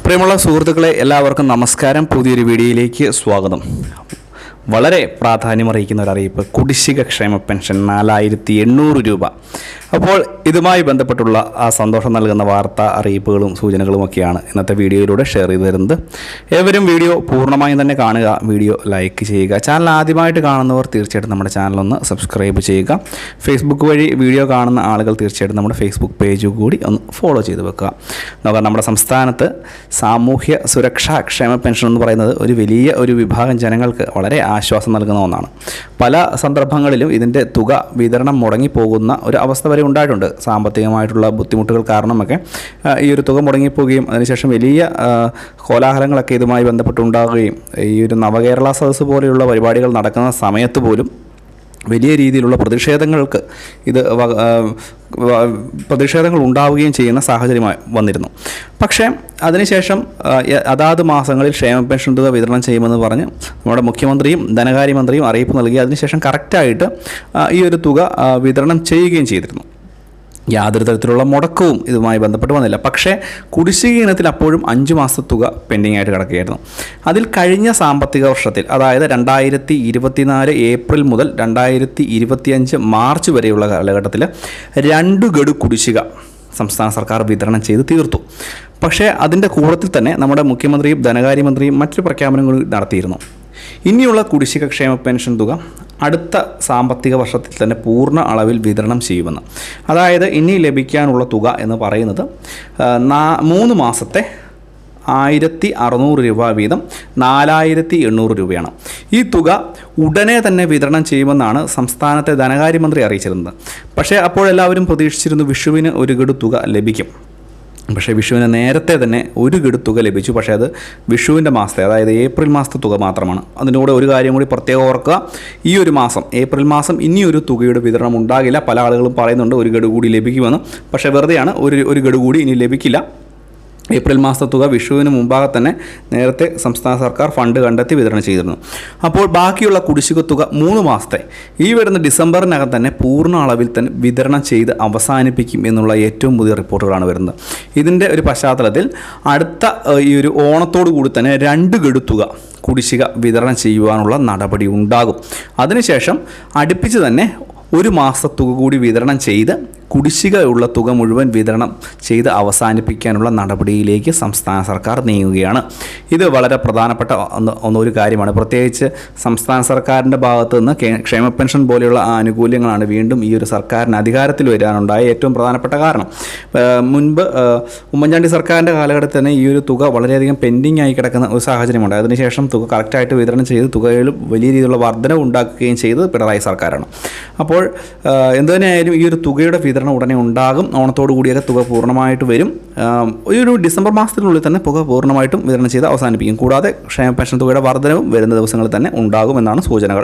പ്രിയമുള്ള സുഹൃത്തുക്കളെ, എല്ലാവർക്കും നമസ്കാരം. പുതിയൊരു വീഡിയോയിലേക്ക് സ്വാഗതം. വളരെ പ്രാധാന്യമറിയിക്കുന്ന ഒരു അറിയിപ്പ്: കുടിശ്ശിക ക്ഷേമ പെൻഷൻ 4800 രൂപ. അപ്പോൾ ഇതുമായി ബന്ധപ്പെട്ടുള്ള ആ സന്തോഷം നൽകുന്ന വാർത്താ അറിയിപ്പുകളും സൂചനകളുമൊക്കെയാണ് ഇന്നത്തെ വീഡിയോയിലൂടെ ഷെയർ ചെയ്തു തരുന്നത്. ഏവരും വീഡിയോ പൂർണ്ണമായും തന്നെ കാണുക, വീഡിയോ ലൈക്ക് ചെയ്യുക. ചാനൽ ആദ്യമായിട്ട് കാണുന്നവർ തീർച്ചയായിട്ടും നമ്മുടെ ചാനലൊന്ന് സബ്സ്ക്രൈബ് ചെയ്യുക. ഫേസ്ബുക്ക് വഴി വീഡിയോ കാണുന്ന ആളുകൾ തീർച്ചയായിട്ടും നമ്മുടെ ഫേസ്ബുക്ക് പേജ് കൂടി ഒന്ന് ഫോളോ ചെയ്ത് വെക്കുക. നോക്കാം, നമ്മുടെ സംസ്ഥാനത്ത് സാമൂഹ്യ സുരക്ഷാ ക്ഷേമ പെൻഷൻ എന്ന് പറയുന്നത് ഒരു വലിയ ഒരു വിഭാഗം ജനങ്ങൾക്ക് വളരെ ആശ്വാസം നൽകുന്ന ഒന്നാണ്. പല സന്ദർഭങ്ങളിലും ഇതിൻ്റെ തുക വിതരണം മുടങ്ങിപ്പോകുന്ന ഒരു അവസ്ഥ വരെ ഉണ്ടായിട്ടുണ്ട്. സാമ്പത്തികമായിട്ടുള്ള ബുദ്ധിമുട്ടുകൾ കാരണമൊക്കെ ഈ ഒരു തുക മുടങ്ങിപ്പോവുകയും അതിനുശേഷം വലിയ കോലാഹലങ്ങളൊക്കെ ഇതുമായി ബന്ധപ്പെട്ടുണ്ടാകുകയും ഈ ഒരു നവകേരള സദസ്സ് പോലെയുള്ള പരിപാടികൾ നടക്കുന്ന സമയത്ത് പോലും വലിയ രീതിയിലുള്ള പ്രതിഷേധങ്ങൾ ഉണ്ടാവുകയും ചെയ്യുന്ന സാഹചര്യമായി വന്നിരുന്നു. പക്ഷേ അതിനുശേഷം അതാത് മാസങ്ങളിൽ ക്ഷേമ പെൻഷൻ തുക വിതരണം ചെയ്യുമെന്ന് പറഞ്ഞ് നമ്മുടെ മുഖ്യമന്ത്രിയും ധനകാര്യമന്ത്രിയും അറിയിപ്പ് നൽകി അതിനുശേഷം കറക്റ്റായിട്ട് ഈ ഒരു തുക വിതരണം ചെയ്യുകയും ചെയ്തിരുന്നു. യാതൊരു തരത്തിലുള്ള മുടക്കവും ഇതുമായി ബന്ധപ്പെട്ട് വന്നില്ല. പക്ഷേ കുടിശ്ശിക ഇനത്തിൽ അപ്പോഴും 5 മാസത്തെ തുക പെൻഡിംഗ് ആയിട്ട് കിടക്കുകയായിരുന്നു. അതിൽ കഴിഞ്ഞ സാമ്പത്തിക വർഷത്തിൽ, അതായത് 2024 ഏപ്രിൽ മുതൽ 2025 മാർച്ച് വരെയുള്ള കാലഘട്ടത്തിൽ 2 ഗഡു കുടിശ്ശിക സംസ്ഥാന സർക്കാർ വിതരണം ചെയ്ത് തീർത്തു. പക്ഷേ അതിൻ്റെ കൂട്ടത്തിൽ തന്നെ നമ്മുടെ മുഖ്യമന്ത്രിയും ധനകാര്യമന്ത്രിയും മറ്റൊരു പ്രഖ്യാപനം കൂടി നടത്തിയിരുന്നു. ഇനിയുള്ള കുടിശ്ശിക ക്ഷേമ പെൻഷൻ തുക അടുത്ത സാമ്പത്തിക വർഷത്തിൽ തന്നെ പൂർണ്ണ അളവിൽ വിതരണം ചെയ്യുമെന്ന്. അതായത് ഇനി ലഭിക്കാനുള്ള തുക എന്ന് പറയുന്നത് 3 മാസത്തെ 1600 രൂപ വീതം 4800 രൂപയാണ്. ഈ തുക ഉടനെ തന്നെ വിതരണം ചെയ്യുമെന്നാണ് സംസ്ഥാനത്തെ ധനകാര്യമന്ത്രി അറിയിച്ചിരുന്നത്. പക്ഷേ അപ്പോഴെല്ലാവരും പ്രതീക്ഷിച്ചിരുന്നു വിഷുവിന് 1 ഗഡു തുക ലഭിക്കും. പക്ഷേ വിഷുവിന് നേരത്തെ തന്നെ 1 ഗഡു തുക ലഭിച്ചു. പക്ഷേ അത് വിഷുവിൻ്റെ മാസത്തെ, അതായത് ഏപ്രിൽ മാസത്തെ തുക മാത്രമാണ്. അതിൻ്റെ കൂടെ ഒരു കാര്യം കൂടി പ്രത്യേകം ഓർക്കുക: ഈ ഒരു മാസം, ഏപ്രിൽ മാസം, ഇനിയൊരു തുകയുടെ വിതരണം ഉണ്ടാകില്ല. പല ആളുകളും പറയുന്നുണ്ട് 1 ഗഡു കൂടി ലഭിക്കുമെന്ന്. പക്ഷേ വെറുതെയാണ്. ഒരു ഗഡു കൂടി ഇനി ലഭിക്കില്ല. ഏപ്രിൽ മാസത്തെ തുക വിഷുവിന് മുമ്പാകെ തന്നെ നേരത്തെ സംസ്ഥാന സർക്കാർ ഫണ്ട് കണ്ടെത്തി വിതരണം ചെയ്തിരുന്നു. അപ്പോൾ ബാക്കിയുള്ള കുടിശ്ശിക തുക 3 മാസത്തെ ഈ വരുന്ന ഡിസംബറിനകം തന്നെ പൂർണ്ണ അളവിൽ തന്നെ വിതരണം ചെയ്ത് അവസാനിപ്പിക്കും എന്നുള്ള ഏറ്റവും പുതിയ റിപ്പോർട്ടുകളാണ് വരുന്നത്. ഇതിൻ്റെ ഒരു പശ്ചാത്തലത്തിൽ അടുത്ത ഈ ഒരു ഓണത്തോടു കൂടി തന്നെ 2 ഗഡു തുക കുടിശ്ശിക വിതരണം ചെയ്യുവാനുള്ള നടപടി ഉണ്ടാകും. അതിനുശേഷം അടുപ്പിച്ച് തന്നെ 1 മാസത്തുക കൂടി വിതരണം ചെയ്ത് കുടിശ്ശികയുള്ള തുക മുഴുവൻ വിതരണം ചെയ്ത് അവസാനിപ്പിക്കാനുള്ള നടപടിയിലേക്ക് സംസ്ഥാന സർക്കാർ നീങ്ങുകയാണ്. ഇത് വളരെ പ്രധാനപ്പെട്ട ഒരു കാര്യമാണ്. പ്രത്യേകിച്ച് സംസ്ഥാന സർക്കാരിൻ്റെ ഭാഗത്തു നിന്ന് ക്ഷേമ പെൻഷൻ പോലെയുള്ള ആനുകൂല്യങ്ങളാണ് വീണ്ടും ഈ ഒരു സർക്കാരിന് അധികാരത്തിൽ വരാനുണ്ടായ ഏറ്റവും പ്രധാനപ്പെട്ട കാരണം. മുൻപ് ഉമ്മൻചാണ്ടി സർക്കാരിൻ്റെ കാലഘട്ടത്തിൽ തന്നെ ഈ ഒരു തുക വളരെയധികം പെൻഡിങ് ആയി കിടക്കുന്ന ഒരു സാഹചര്യമുണ്ട്. അതിനുശേഷം തുക കറക്റ്റായിട്ട് വിതരണം ചെയ്ത് തുകയിൽ വലിയ രീതിയിലുള്ള വർധനവ് ഉണ്ടാക്കുകയും ചെയ്തത് പിണറായി സർക്കാരാണ്. അപ്പോൾ എന്തുതന്നെയായാലും ഈ ഒരു തുകയുടെ വിതരണം ഉടനെ ഉണ്ടാകും. ഓണത്തോടു കൂടിയൊക്കെ തുക പൂർണ്ണമായിട്ട് വരും. ഒരു ഡിസംബർ മാസത്തിനുള്ളിൽ തന്നെ തുക പൂർണ്ണമായിട്ടും വിതരണം ചെയ്ത് അവസാനിപ്പിക്കും. കൂടാതെ ക്ഷേമ പെൻഷൻ തുകയുടെ വർധനവും വരുന്ന ദിവസങ്ങളിൽ തന്നെ ഉണ്ടാകുമെന്നാണ് സൂചനകൾ.